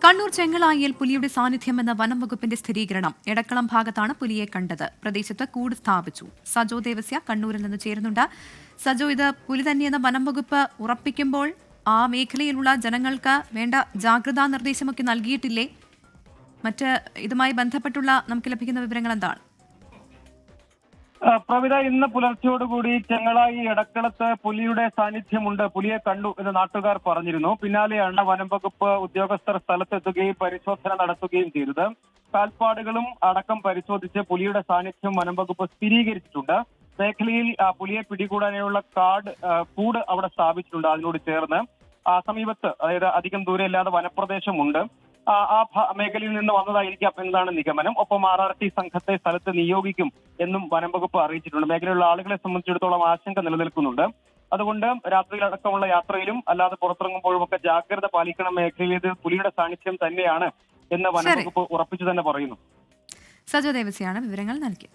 കണ്ണൂർ ചെങ്ങളായിൽ പുലിയുടെ സാന്നിധ്യമെന്ന വനം വകുപ്പിന്റെ സ്ഥിരീകരണം. എടക്കളം ഭാഗത്താണ് പുലിയെ കണ്ടത്. പ്രദേശത്ത് കൂട് സ്ഥാപിച്ചു. സജോ ദേവസ്യ കണ്ണൂരിൽ നിന്ന് ചേരുന്നുണ്ട്. സജോ, ഇത് പുലി തന്നെയെന്ന വനം വകുപ്പ് ഉറപ്പിക്കുമ്പോൾ ആ മേഖലയിലുള്ള ജനങ്ങൾക്ക് വേണ്ട ജാഗ്രതാ നിർദ്ദേശമൊക്കെ നൽകിയിട്ടില്ലേ? മറ്റ് ഇതുമായി ബന്ധപ്പെട്ടുള്ള നമുക്ക് ലഭിക്കുന്ന വിവരങ്ങൾ എന്താണ്? പ്രവിത, ഇന്ന് പുലർച്ചയോടുകൂടി ചെങ്ങളായി എടക്കളത്ത് പുലിയുടെ സാന്നിധ്യമുണ്ട്, പുലിയെ കണ്ടു എന്ന് നാട്ടുകാർ പറഞ്ഞിരുന്നു. പിന്നാലെയാണ് വനം വകുപ്പ് ഉദ്യോഗസ്ഥർ സ്ഥലത്തെത്തുകയും പരിശോധന നടത്തുകയും ചെയ്തത്. കാൽപ്പാടുകളും അടക്കം പരിശോധിച്ച് പുലിയുടെ സാന്നിധ്യം വനം വകുപ്പ് സ്ഥിരീകരിച്ചിട്ടുണ്ട്. മേഖലയിൽ പുലിയെ പിടികൂടാനുള്ള കൂട് അവിടെ സ്ഥാപിച്ചിട്ടുണ്ട്. അതിനോട് ചേർന്ന് സമീപത്ത്, അതായത് അധികം ദൂരമില്ലാതെ വനപ്രദേശമുണ്ട്. ആ മേഖലയിൽ നിന്ന് വന്നതായിരിക്കാം എന്നതാണ് നിഗമനം. ഒപ്പം RRT സംഘത്തെ സ്ഥലത്ത് നിയോഗിക്കും എന്നും വനം വകുപ്പ് അറിയിച്ചിട്ടുണ്ട്. മേഖലയിലുള്ള ആളുകളെ സംബന്ധിച്ചിടത്തോളം ആശങ്ക നിലനിൽക്കുന്നുണ്ട്. അതുകൊണ്ട് രാത്രിയിലടക്കമുള്ള യാത്രയിലും അല്ലാതെ പുറത്തിറങ്ങുമ്പോഴും ഒക്കെ ജാഗ്രത പാലിക്കണം. മേഖലയിൽ പുലിയുടെ സാന്നിധ്യം തന്നെയാണ് എന്ന് വനം വകുപ്പ് ഉറപ്പിച്ചു തന്നെ പറയുന്നു. സജോ ദേവസ്യാണ് വിവരങ്ങൾ നൽകി.